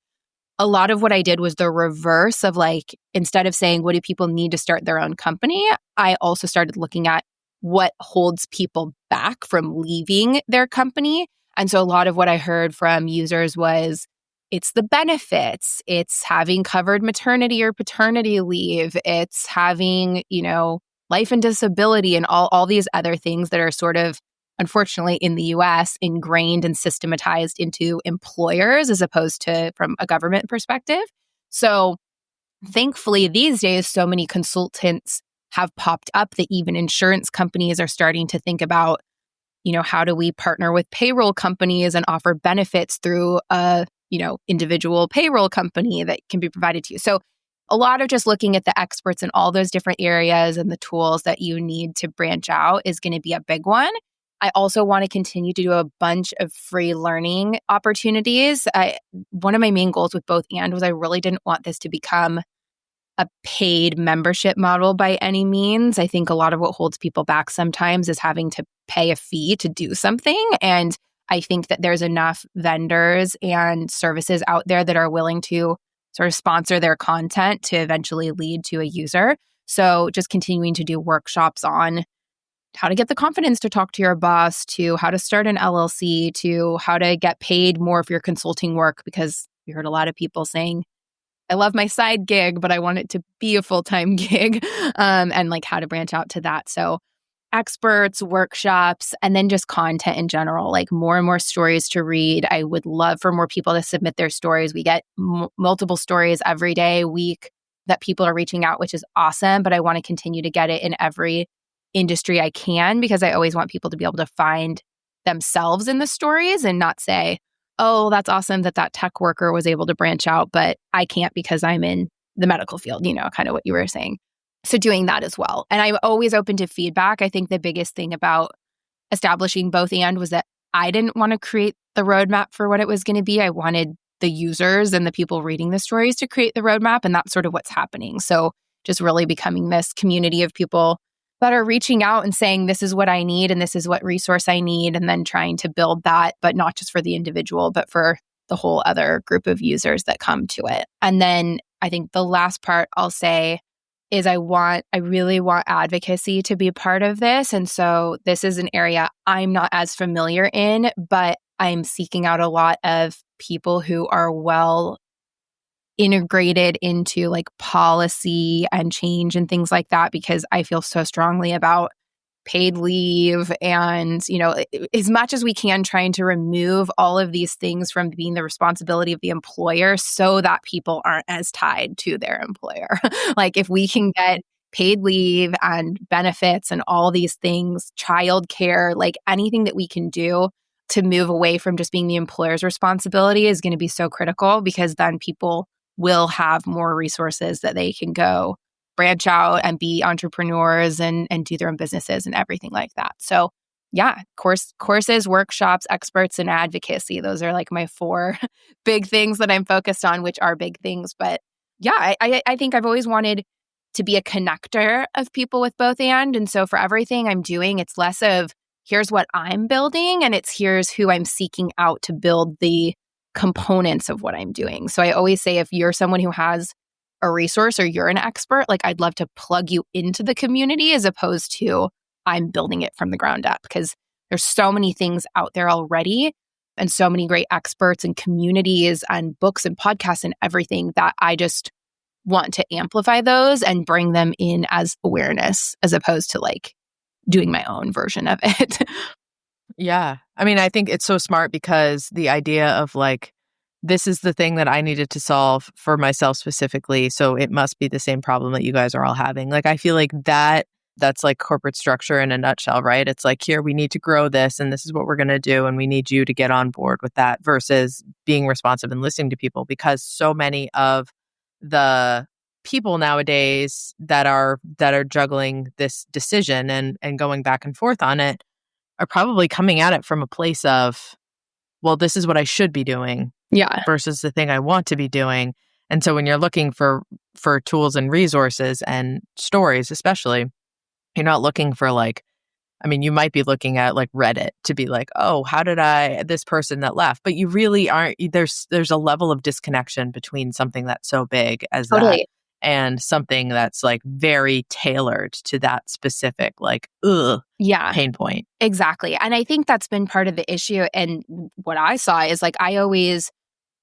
a lot of what I did was the reverse of like, instead of saying, what do people need to start their own company? I also started looking at what holds people back from leaving their company. And so a lot of what I heard from users was, it's the benefits, it's having covered maternity or paternity leave, it's having, life and disability and all these other things that are sort of, unfortunately, in the US, ingrained and systematized into employers as opposed to from a government perspective. So thankfully, these days, so many consultants have popped up that even insurance companies are starting to think about, how do we partner with payroll companies and offer benefits through a, individual payroll company that can be provided to you. So a lot of just looking at the experts in all those different areas and the tools that you need to branch out is going to be a big one. I also want to continue to do a bunch of free learning opportunities. One of my main goals with Both And was I really didn't want this to become a paid membership model by any means. I think a lot of what holds people back sometimes is having to pay a fee to do something. And I think that there's enough vendors and services out there that are willing to sort of sponsor their content to eventually lead to a user. So just continuing to do workshops on how to get the confidence to talk to your boss, to how to start an LLC, to how to get paid more for your consulting work, because we heard a lot of people saying, I love my side gig, but I want it to be a full-time gig, and like how to branch out to that. So experts, workshops, and then just content in general, like more and more stories to read. I would love for more people to submit their stories. We get multiple stories every day, week that people are reaching out, which is awesome. But I want to continue to get it in every industry I can, because I always want people to be able to find themselves in the stories and not say, oh, that's awesome that tech worker was able to branch out, but I can't because I'm in the medical field, kind of what you were saying. So doing that as well. And I'm always open to feedback. I think the biggest thing about establishing both and was that I didn't want to create the roadmap for what it was going to be. I wanted the users and the people reading the stories to create the roadmap. And that's sort of what's happening. So just really becoming this community of people that are reaching out and saying, this is what I need and this is what resource I need. And then trying to build that, but not just for the individual, but for the whole other group of users that come to it. And then I think the last part I'll say is I really want advocacy to be a part of this. And so this is an area I'm not as familiar in, but I'm seeking out a lot of people who are well integrated into like policy and change and things like that, because I feel so strongly about paid leave and, as much as we can, trying to remove all of these things from being the responsibility of the employer so that people aren't as tied to their employer. Like if we can get paid leave and benefits and all these things, childcare, like anything that we can do to move away from just being the employer's responsibility is going to be so critical, because then people will have more resources that they can go branch out and be entrepreneurs and do their own businesses and everything like that. So yeah, courses, workshops, experts, and advocacy. Those are like my 4 big things that I'm focused on, which are big things. But yeah, I think I've always wanted to be a connector of people with both and. And so for everything I'm doing, it's less of here's what I'm building and it's here's who I'm seeking out to build the components of what I'm doing. So I always say if you're someone who has a resource or you're an expert, like I'd love to plug you into the community as opposed to I'm building it from the ground up, because there's so many things out there already and so many great experts and communities and books and podcasts and everything that I just want to amplify those and bring them in as awareness as opposed to like doing my own version of it.
Yeah. I mean, I think it's so smart because the idea of like, this is the thing that I needed to solve for myself specifically. So it must be the same problem that you guys are all having. Like, I feel like that's like corporate structure in a nutshell, right? It's like, here, we need to grow this and this is what we're going to do. And we need you to get on board with that versus being responsive and listening to people, because so many of the people nowadays that are juggling this decision and going back and forth on it are probably coming at it from a place of, well, this is what I should be doing.
Yeah.
Versus the thing I want to be doing. And so when you're looking for tools and resources and stories, especially, you're not looking for like, I mean, you might be looking at like Reddit to be like, oh, how did this person that left? But you really aren't, there's a level of disconnection between something that's so big as that and something that's like very tailored to that specific like, pain point.
Exactly. And I think that's been part of the issue. And what I saw is like, I always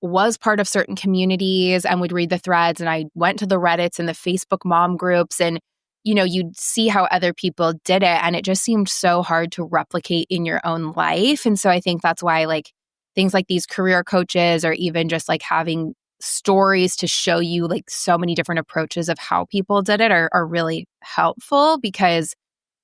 was part of certain communities and would read the threads, and I went to the Reddits and the Facebook mom groups, and you'd see how other people did it, and it just seemed so hard to replicate in your own life. And so I think that's why like things like these career coaches, or even just like having stories to show you like so many different approaches of how people did it are really helpful, because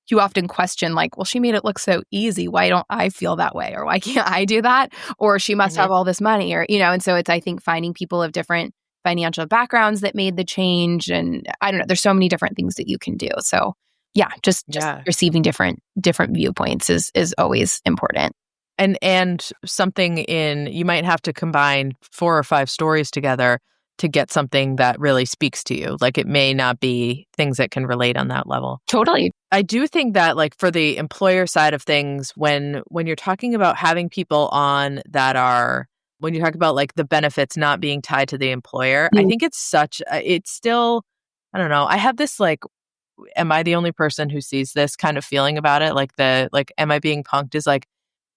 you often question like, well, she made it look so easy. Why don't I feel that way? Or why can't I do that? Or she must have all this money, or, and so it's, I think, finding people of different financial backgrounds that made the change. And I don't know, there's so many different things that you can do. So yeah, just receiving different viewpoints is always important.
And something you might have to combine 4 or 5 stories together to get something that really speaks to you. Like it may not be things that can relate on that level.
Totally.
I do think that like for the employer side of things, when you're talking about having people on when you talk about like the benefits not being tied to the employer, I think it's still, I don't know. I have this like, am I the only person who sees this kind of feeling about it? Like am I being punked is like,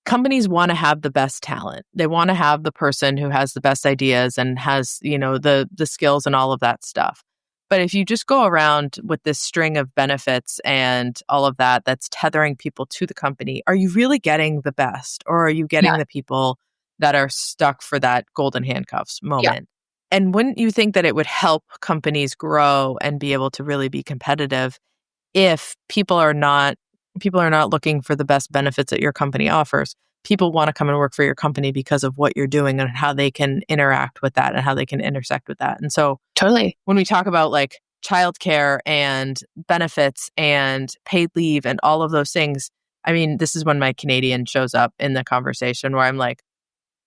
companies want to have the best talent. They want to have the person who has the best ideas and has, the skills and all of that stuff. But if you just go around with this string of benefits and all of that, that's tethering people to the company, are you really getting the best? Or are you getting the people that are stuck for that golden handcuffs moment? Yeah. And wouldn't you think that it would help companies grow and be able to really be competitive if people are not looking for the best benefits that your company offers? People want to come and work for your company because of what you're doing and how they can interact with that and how they can intersect with that. And so
totally,
when we talk about like childcare and benefits and paid leave and all of those things. I mean, this is when my Canadian shows up in the conversation where I'm like,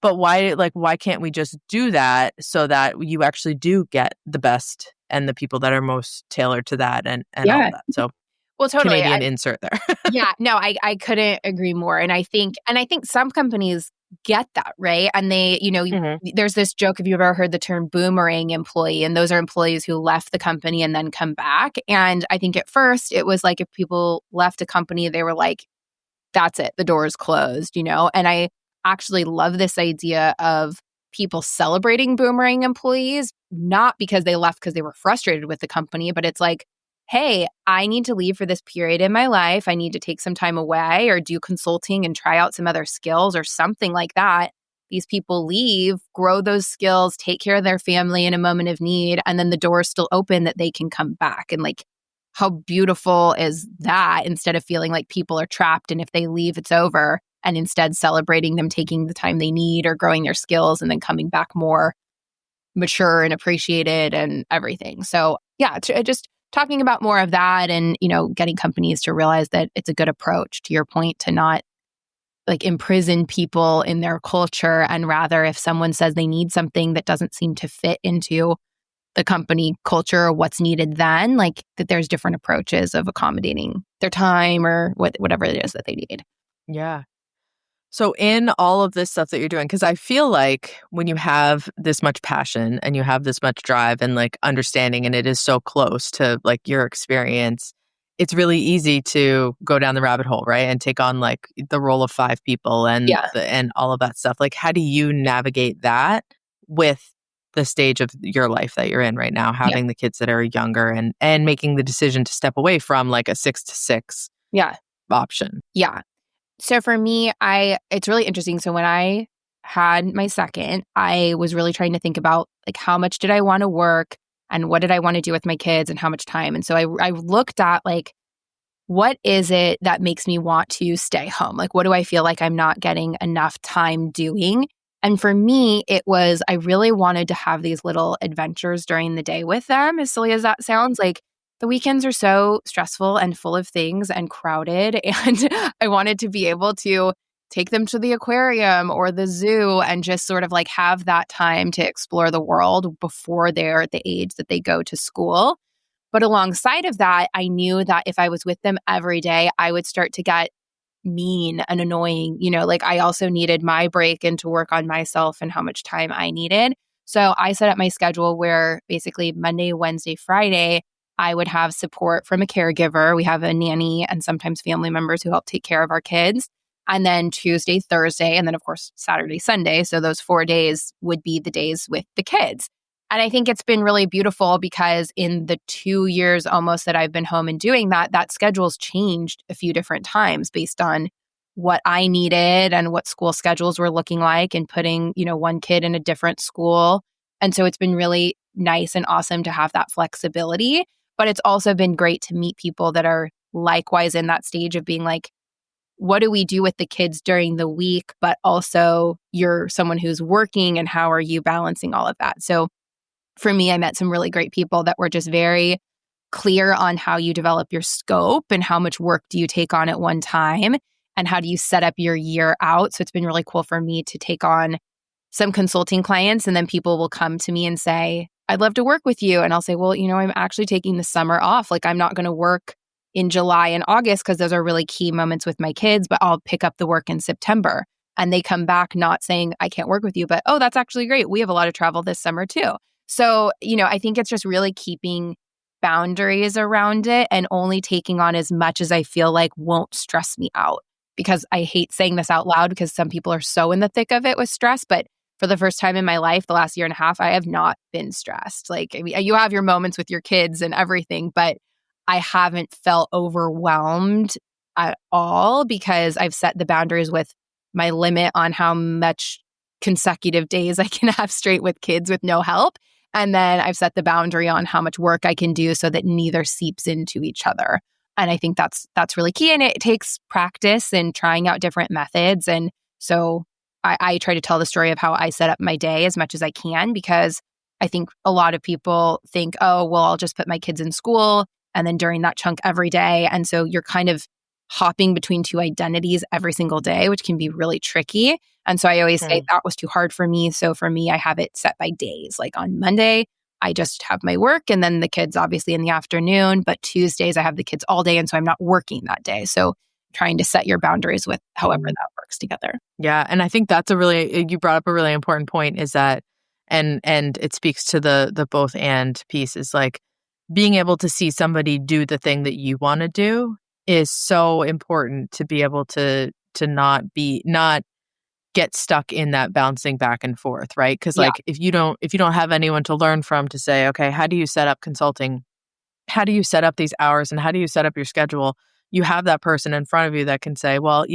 but why can't we just do that so that you actually do get the best and the people that are most tailored to that and all
Yeah.
of that. So
Well, totally.
Canadian insert there.
Yeah, no, I couldn't agree more. And I think some companies get that, right? And they, there's this joke, if you've ever heard the term boomerang employee, and those are employees who left the company and then come back. And I think at first it was like if people left a company, they were like, that's it, the door is closed, And I actually love this idea of people celebrating boomerang employees, not because they left because they were frustrated with the company, but it's like, hey, I need to leave for this period in my life. I need to take some time away or do consulting and try out some other skills or something like that. These people leave, grow those skills, take care of their family in a moment of need, and then the door is still open that they can come back. And like, how beautiful is that, instead of feeling like people are trapped and if they leave, it's over, and instead celebrating them taking the time they need or growing their skills and then coming back more mature and appreciated and everything. So yeah, just talking about more of that and, getting companies to realize that it's a good approach, to your point, to not like imprison people in their culture. And rather, if someone says they need something that doesn't seem to fit into the company culture or what's needed, then like that there's different approaches of accommodating their time or whatever it is that they need.
Yeah. So in all of this stuff that you're doing, because I feel like when you have this much passion and you have this much drive and like understanding, and it is so close to like your experience, it's really easy to go down the rabbit hole, right? And take on like the role of 5 people and and all of that stuff. Like, how do you navigate that with the stage of your life that you're in right now, having the kids that are younger and making the decision to step away from like a 6 to 6 option?
Yeah. So for me, it's really interesting. So when I had my second, I was really trying to think about like how much did I want to work and what did I want to do with my kids and how much time. And so I looked at like, what is it that makes me want to stay home? Like, what do I feel like I'm not getting enough time doing? And for me, it was, I really wanted to have these little adventures during the day with them, as silly as that sounds. Like, the weekends are so stressful and full of things and crowded. And I wanted to be able to take them to the aquarium or the zoo and just sort of like have that time to explore the world before they're at the age that they go to school. But alongside of that, I knew that if I was with them every day, I would start to get mean and annoying. Like I also needed my break and to work on myself and how much time I needed. So I set up my schedule where basically Monday, Wednesday, Friday, I would have support from a caregiver. We have a nanny and sometimes family members who help take care of our kids. And then Tuesday, Thursday, and then of course, Saturday, Sunday. So those 4 days would be the days with the kids. And I think it's been really beautiful because in the 2 years almost that I've been home and doing that, that schedule's changed a few different times based on what I needed and what school schedules were looking like and putting, one kid in a different school. And so it's been really nice and awesome to have that flexibility. But it's also been great to meet people that are likewise in that stage of being like, what do we do with the kids during the week? But also you're someone who's working and how are you balancing all of that? So for me, I met some really great people that were just very clear on how you develop your scope and how much work do you take on at one time and how do you set up your year out. So it's been really cool for me to take on some consulting clients and then people will come to me and say, I'd love to work with you. And I'll say, well, I'm actually taking the summer off. Like I'm not going to work in July and August because those are really key moments with my kids, but I'll pick up the work in September. And they come back not saying, I can't work with you, but, oh, that's actually great. We have a lot of travel this summer too. So, I think it's just really keeping boundaries around it and only taking on as much as I feel like won't stress me out. Because I hate saying this out loud because some people are so in the thick of it with stress. But for the first time in my life, the last year and a half, I have not been stressed. Like, I mean, you have your moments with your kids and everything, but I haven't felt overwhelmed at all because I've set the boundaries with my limit on how much consecutive days I can have straight with kids with no help. And then I've set the boundary on how much work I can do so that neither seeps into each other. And I think that's really key. And it takes practice and trying out different methods. And so I try to tell the story of how I set up my day as much as I can because I think a lot of people think, oh, well, I'll just put my kids in school and then during that chunk every day. And so you're kind of hopping between two identities every single day, which can be really tricky. And so I always say that was too hard for me. So for me, I have it set by days. Like on Monday, I just have my work and then the kids obviously in the afternoon. But Tuesdays, I have the kids all day. And so I'm not working that day. So trying to set your boundaries with however that works together.
Yeah. And I think that's you brought up a really important point is that, and it speaks to the both and piece is like being able to see somebody do the thing that you want to do is so important to be able to not get stuck in that bouncing back and forth, right? Because like if you don't have anyone to learn from to say, okay, how do you set up consulting? How do you set up these hours and how do you set up your schedule? You have that person in front of you that can say, well,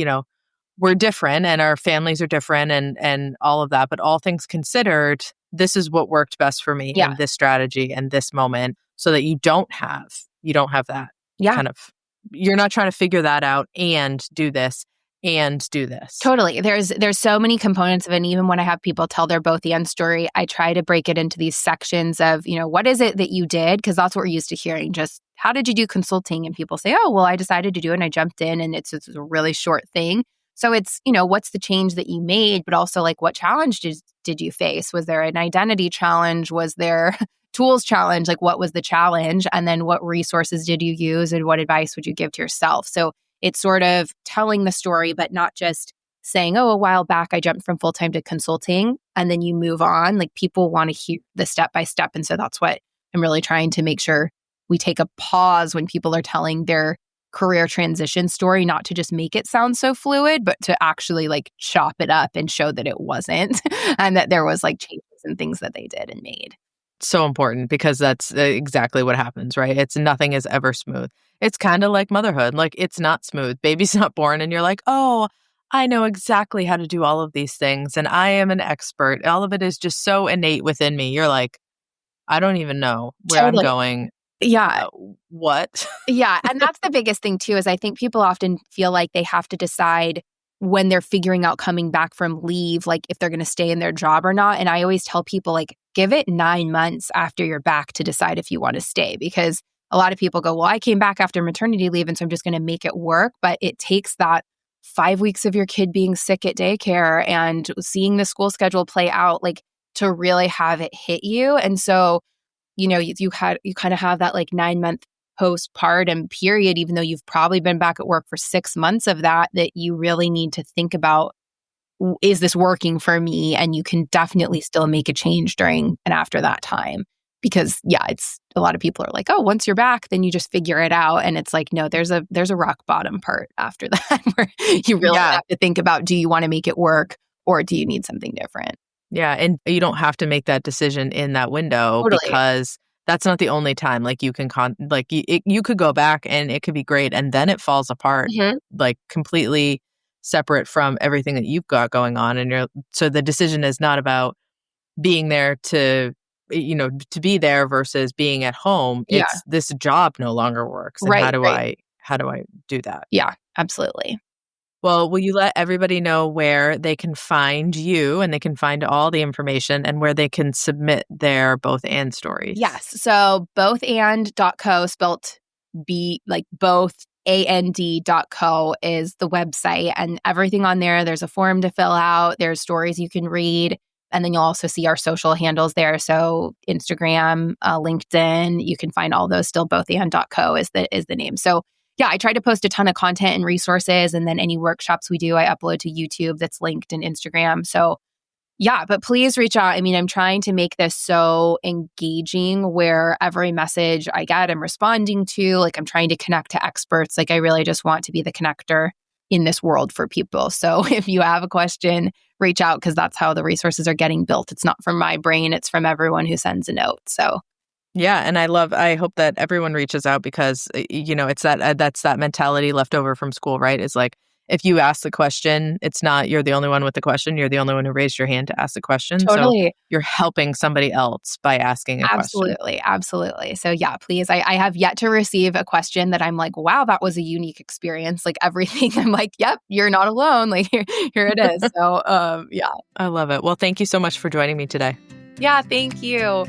we're different and our families are different and all of that. But all things considered, this is what worked best for me in this strategy and this moment so that you don't have that kind of, you're not trying to figure that out and do this and do this.
Totally. There's so many components of it. And even when I have people tell their both and story, I try to break it into these sections of, what is it that you did? Because that's what we're used to hearing. Just how did you do consulting? And people say, oh, well, I decided to do it and I jumped in and it's a really short thing. So it's, what's the change that you made, but also like what challenge did you face? Was there an identity challenge? Was there tools challenge? Like what was the challenge? And then what resources did you use and what advice would you give to yourself? So it's sort of telling the story, but not just saying, oh, a while back I jumped from full-time to consulting and then you move on. Like people want to hear the step-by-step. And so that's what I'm really trying to make sure we take a pause when people are telling their career transition story, not to just make it sound so fluid, but to actually like chop it up and show that it wasn't and that there was like changes and things that they did and made.
So important because that's exactly what happens, right? Nothing is ever smooth. It's kind of like motherhood. Like it's not smooth. Baby's not born and you're like, oh, I know exactly how to do all of these things and I am an expert. All of it is just so innate within me. You're like, I don't even know where I'm going.
Yeah.
What?
Yeah. And that's the biggest thing too, is I think people often feel like they have to decide when they're figuring out coming back from leave, like if they're going to stay in their job or not. And I always tell people like, give it 9 months after you're back to decide if you want to stay, because a lot of people go, well, I came back after maternity leave and so I'm just going to make it work. But it takes that 5 weeks of your kid being sick at daycare and seeing the school schedule play out, like to really have it hit you. And so, you kind of have that like 9-month postpartum period, even though you've probably been back at work for 6 months of that you really need to think about, is this working for me? And you can definitely still make a change during and after that time. Because it's a lot of people are like, oh, once you're back, then you just figure it out. And it's like, no, there's a rock bottom part after that where you really have to think about, do you want to make it work or do you need something different?
Yeah. And you don't have to make that decision in that window because that's not the only time. Like you can you could go back and it could be great. And then it falls apart, like completely separate from everything that you've got going on. And so the decision is not about being there to be there versus being at home. It's this job no longer works. And how do I do that?
Yeah, absolutely.
Well, will you let everybody know where they can find you and they can find all the information and where they can submit their both and stories?
Yes. So bothand.co, spelt both and.co is the website, and everything on there. There's a form to fill out. There's stories you can read. And then you'll also see our social handles there. So Instagram, LinkedIn, you can find all those still. Bothand.co is the name. So yeah, I try to post a ton of content and resources. And then any workshops we do, I upload to YouTube that's linked in Instagram. So yeah, but please reach out. I mean, I'm trying to make this so engaging where every message I get, I'm responding to. Like I'm trying to connect to experts. Like I really just want to be the connector in this world for people. So if you have a question, reach out because that's how the resources are getting built. It's not from my brain. It's from everyone who sends a note. So
yeah. And I hope that everyone reaches out because, it's that's that mentality left over from school, right? It's like, if you ask the question, it's not you're the only one with the question. You're the only one who raised your hand to ask the question.
Totally.
So you're helping somebody else by asking a question.
Absolutely. So yeah, please. I have yet to receive a question that I'm like, wow, that was a unique experience. Like everything, I'm like, yep, you're not alone. Like here it is. So yeah.
I love it. Well, thank you so much for joining me today.
Yeah, thank you.